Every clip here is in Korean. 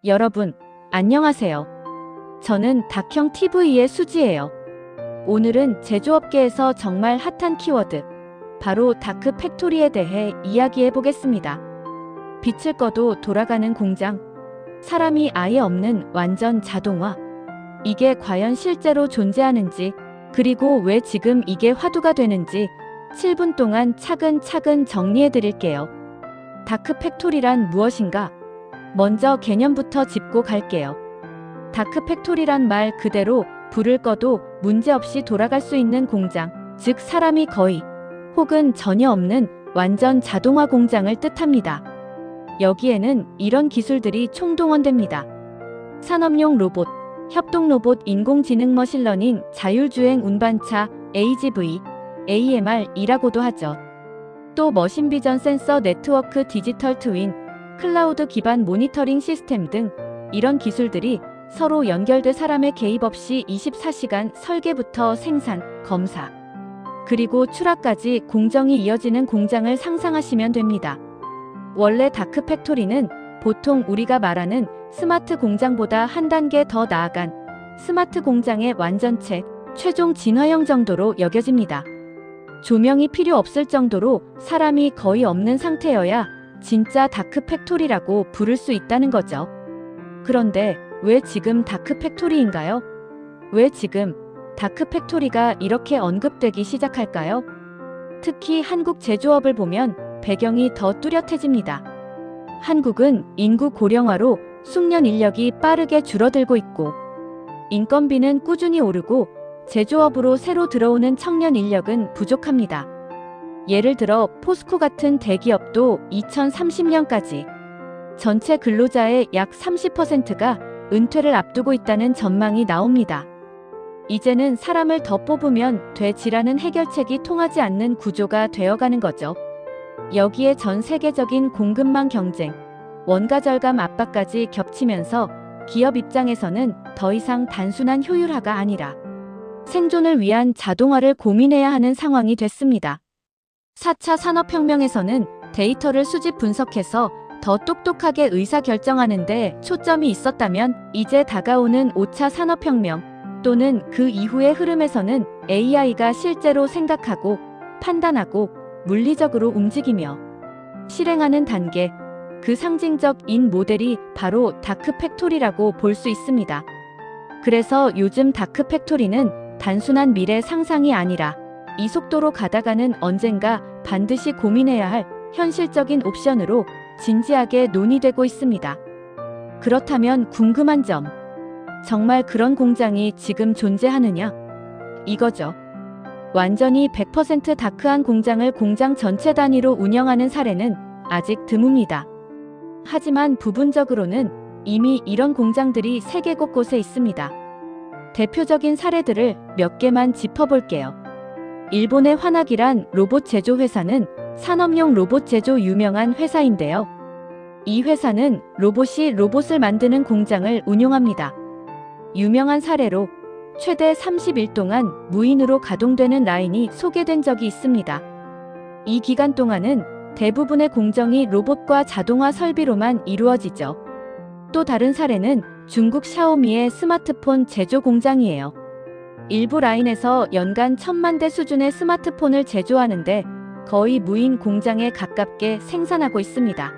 여러분, 안녕하세요. 저는 닥형TV의 수지예요. 오늘은 제조업계에서 정말 핫한 키워드, 바로 다크팩토리에 대해 이야기해 보겠습니다. 빛을 꺼도 돌아가는 공장, 사람이 아예 없는 완전 자동화. 이게 과연 실제로 존재하는지, 그리고 왜 지금 이게 화두가 되는지 7분 동안 차근차근 정리해 드릴게요. 다크팩토리란 무엇인가? 먼저 개념부터 짚고 갈게요. 다크팩토리란 말 그대로 불을 꺼도 문제없이 돌아갈 수 있는 공장, 즉 사람이 거의 혹은 전혀 없는 완전 자동화 공장을 뜻합니다. 여기에는 이런 기술들이 총동원됩니다. 산업용 로봇, 협동 로봇, 인공지능, 머신러닝, 자율주행 운반차, AGV, AMR이라고도 하죠. 또 머신비전, 센서 네트워크, 디지털 트윈, 클라우드 기반 모니터링 시스템 등 이런 기술들이 서로 연결돼 사람의 개입 없이 24시간 설계부터 생산, 검사, 그리고 출하까지 공정이 이어지는 공장을 상상하시면 됩니다. 원래 다크팩토리는 보통 우리가 말하는 스마트 공장보다 한 단계 더 나아간 스마트 공장의 완전체, 최종 진화형 정도로 여겨집니다. 조명이 필요 없을 정도로 사람이 거의 없는 상태여야 진짜 다크팩토리라고 부를 수 있다는 거죠. 그런데 왜 지금 다크팩토리인가요? 왜 지금 다크팩토리가 이렇게 언급되기 시작할까요? 특히 한국 제조업을 보면 배경이 더 뚜렷해집니다. 한국은 인구 고령화로 숙련 인력이 빠르게 줄어들고 있고, 인건비는 꾸준히 오르고 제조업으로 새로 들어오는 청년 인력은 부족합니다. 예를 들어 포스코 같은 대기업도 2030년까지 전체 근로자의 약 30%가 은퇴를 앞두고 있다는 전망이 나옵니다. 이제는 사람을 더 뽑으면 되지라는 해결책이 통하지 않는 구조가 되어가는 거죠. 여기에 전 세계적인 공급망 경쟁, 원가 절감 압박까지 겹치면서 기업 입장에서는 더 이상 단순한 효율화가 아니라 생존을 위한 자동화를 고민해야 하는 상황이 됐습니다. 4차 산업혁명에서는 데이터를 수집 분석해서 더 똑똑하게 의사결정하는 데 초점이 있었다면, 이제 다가오는 5차 산업혁명 또는 그 이후의 흐름에서는 AI가 실제로 생각하고 판단하고 물리적으로 움직이며 실행하는 단계, 그 상징적인 모델이 바로 다크팩토리라고 볼 수 있습니다. 그래서 요즘 다크팩토리는 단순한 미래 상상이 아니라 이 속도로 가다가는 언젠가 반드시 고민해야 할 현실적인 옵션으로 진지하게 논의되고 있습니다. 그렇다면 궁금한 점, 정말 그런 공장이 지금 존재하느냐? 이거죠. 완전히 100% 다크한 공장을 공장 전체 단위로 운영하는 사례는 아직 드뭅니다. 하지만 부분적으로는 이미 이런 공장들이 세계 곳곳에 있습니다. 대표적인 사례들을 몇 개만 짚어볼게요. 일본의 화나기란 로봇 제조 회사는 산업용 로봇 제조 유명한 회사인데요. 이 회사는 로봇이 로봇을 만드는 공장을 운용합니다. 유명한 사례로 최대 30일 동안 무인으로 가동되는 라인이 소개된 적이 있습니다. 이 기간 동안은 대부분의 공정이 로봇과 자동화 설비로만 이루어지죠. 또 다른 사례는 중국 샤오미의 스마트폰 제조 공장이에요. 일부 라인에서 연간 1000만 대 수준의 스마트폰을 제조하는데 거의 무인 공장에 가깝게 생산하고 있습니다.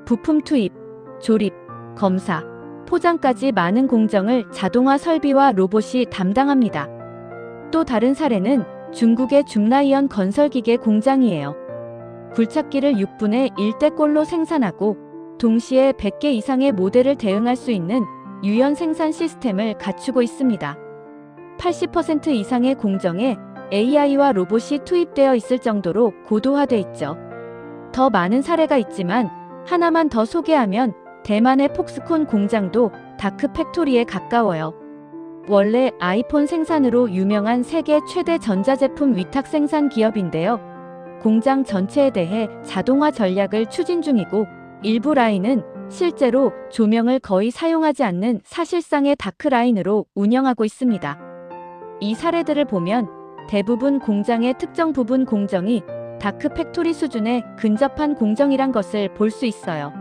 부품 투입, 조립, 검사, 포장까지 많은 공정을 자동화 설비와 로봇이 담당합니다. 또 다른 사례는 중국의 줌라이언 건설기계 공장이에요. 굴착기를 6분의 1대꼴로 생산하고 동시에 100개 이상의 모델을 대응할 수 있는 유연 생산 시스템을 갖추고 있습니다. 80% 이상의 공정에 AI와 로봇이 투입되어 있을 정도로 고도화돼 있죠. 더 많은 사례가 있지만 하나만 더 소개하면 대만의 폭스콘 공장도 다크팩토리에 가까워요. 원래 아이폰 생산으로 유명한 세계 최대 전자제품 위탁 생산 기업인데요. 공장 전체에 대해 자동화 전략을 추진 중이고, 일부 라인은 실제로 조명을 거의 사용하지 않는 사실상의 다크라인으로 운영하고 있습니다. 이 사례들을 보면 대부분 공장의 특정 부분 공정이 다크팩토리 수준에 근접한 공정이란 것을 볼 수 있어요.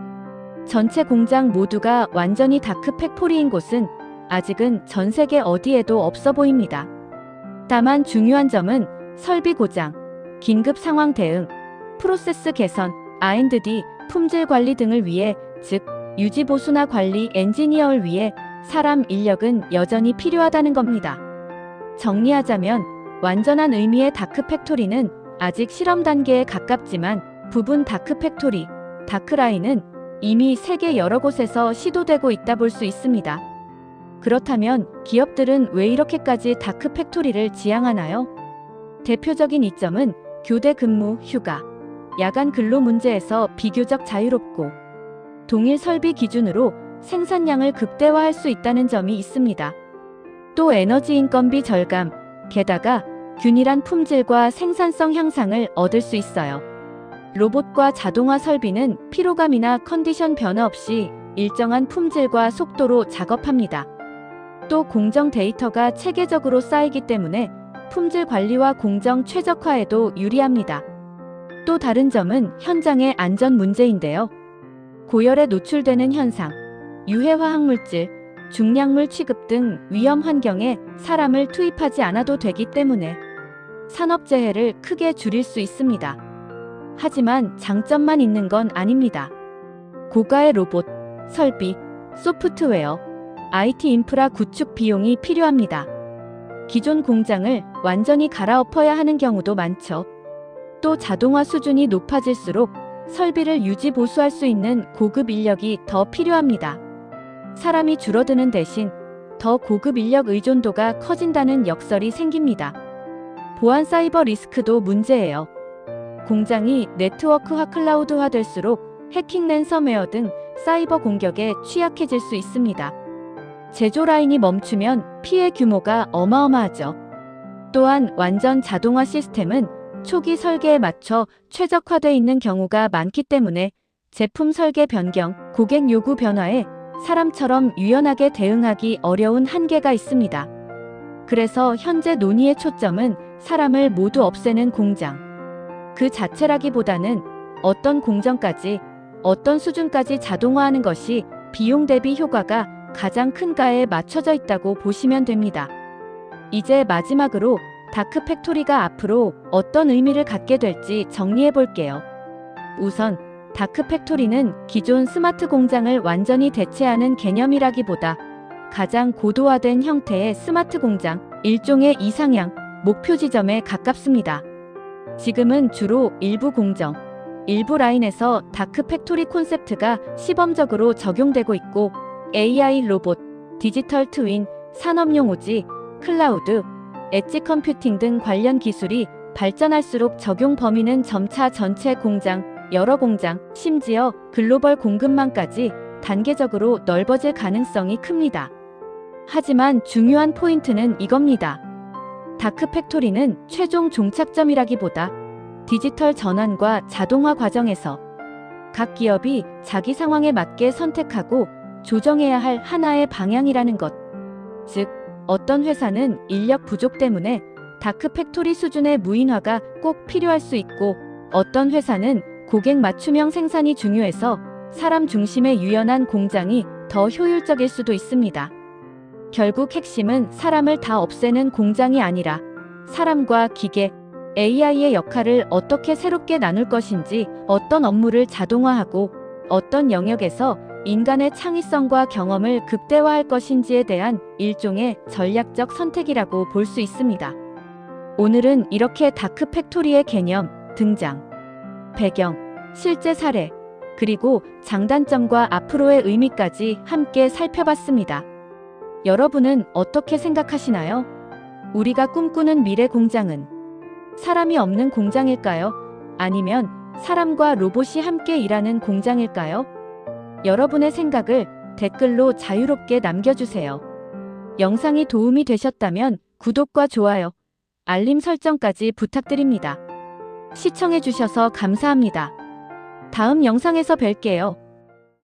전체 공장 모두가 완전히 다크 팩토리인 곳은 아직은 전 세계 어디에도 없어 보입니다. 다만 중요한 점은 설비 고장, 긴급 상황 대응, 프로세스 개선, R&D, 품질 관리 등을 위해, 즉 유지 보수나 관리 엔지니어를 위해 사람 인력은 여전히 필요하다는 겁니다. 정리하자면 완전한 의미의 다크 팩토리는 아직 실험 단계에 가깝지만 부분 다크 팩토리, 다크라인은 이미 세계 여러 곳에서 시도되고 있다 볼 수 있습니다. 그렇다면 기업들은 왜 이렇게까지 다크 팩토리를 지향하나요? 대표적인 이점은 교대 근무, 휴가, 야간 근로 문제에서 비교적 자유롭고 동일 설비 기준으로 생산량을 극대화할 수 있다는 점이 있습니다. 또 에너지 인건비 절감, 게다가 균일한 품질과 생산성 향상을 얻을 수 있어요. 로봇과 자동화 설비는 피로감이나 컨디션 변화 없이 일정한 품질과 속도로 작업합니다. 또 공정 데이터가 체계적으로 쌓이기 때문에 품질 관리와 공정 최적화에도 유리합니다. 또 다른 점은 현장의 안전 문제인데요. 고열에 노출되는 현상, 유해 화학물질, 중량물 취급 등 위험 환경에 사람을 투입하지 않아도 되기 때문에 산업재해를 크게 줄일 수 있습니다. 하지만 장점만 있는 건 아닙니다. 고가의 로봇, 설비, 소프트웨어, IT 인프라 구축 비용이 필요합니다. 기존 공장을 완전히 갈아엎어야 하는 경우도 많죠. 또 자동화 수준이 높아질수록 설비를 유지 보수할 수 있는 고급 인력이 더 필요합니다. 사람이 줄어드는 대신 더 고급 인력 의존도가 커진다는 역설이 생깁니다. 보안 사이버 리스크도 문제예요. 공장이 네트워크화 클라우드화 될수록 해킹 랜섬웨어 등 사이버 공격에 취약해질 수 있습니다. 제조 라인이 멈추면 피해 규모가 어마어마하죠. 또한 완전 자동화 시스템은 초기 설계에 맞춰 최적화되어 있는 경우가 많기 때문에 제품 설계 변경, 고객 요구 변화에 사람처럼 유연하게 대응하기 어려운 한계가 있습니다. 그래서 현재 논의의 초점은 사람을 모두 없애는 공장. 그 자체라기보다는 어떤 공정까지, 어떤 수준까지 자동화하는 것이 비용 대비 효과가 가장 큰가에 맞춰져 있다고 보시면 됩니다. 이제 마지막으로 다크 팩토리가 앞으로 어떤 의미를 갖게 될지 정리해 볼게요. 우선 다크 팩토리는 기존 스마트 공장을 완전히 대체하는 개념이라기보다 가장 고도화된 형태의 스마트 공장, 일종의 이상향, 목표 지점에 가깝습니다. 지금은 주로 일부 공정, 일부 라인에서 다크 팩토리 콘셉트가 시범적으로 적용되고 있고 AI 로봇, 디지털 트윈, 산업용 오지, 클라우드, 엣지 컴퓨팅 등 관련 기술이 발전할수록 적용 범위는 점차 전체 공장, 여러 공장, 심지어 글로벌 공급망까지 단계적으로 넓어질 가능성이 큽니다. 하지만 중요한 포인트는 이겁니다. 다크 팩토리는 최종 종착점이라기보다 디지털 전환과 자동화 과정에서 각 기업이 자기 상황에 맞게 선택하고 조정해야 할 하나의 방향이라는 것. 즉, 어떤 회사는 인력 부족 때문에 다크 팩토리 수준의 무인화가 꼭 필요할 수 있고, 어떤 회사는 고객 맞춤형 생산이 중요해서 사람 중심의 유연한 공장이 더 효율적일 수도 있습니다. 결국 핵심은 사람을 다 없애는 공장이 아니라 사람과 기계, AI의 역할을 어떻게 새롭게 나눌 것인지, 어떤 업무를 자동화하고 어떤 영역에서 인간의 창의성과 경험을 극대화할 것인지에 대한 일종의 전략적 선택이라고 볼 수 있습니다. 오늘은 이렇게 다크 팩토리의 개념, 등장, 배경, 실제 사례, 그리고 장단점과 앞으로의 의미까지 함께 살펴봤습니다. 여러분은 어떻게 생각하시나요? 우리가 꿈꾸는 미래 공장은 사람이 없는 공장일까요? 아니면 사람과 로봇이 함께 일하는 공장일까요? 여러분의 생각을 댓글로 자유롭게 남겨주세요. 영상이 도움이 되셨다면 구독과 좋아요, 알림 설정까지 부탁드립니다. 시청해주셔서 감사합니다. 다음 영상에서 뵐게요.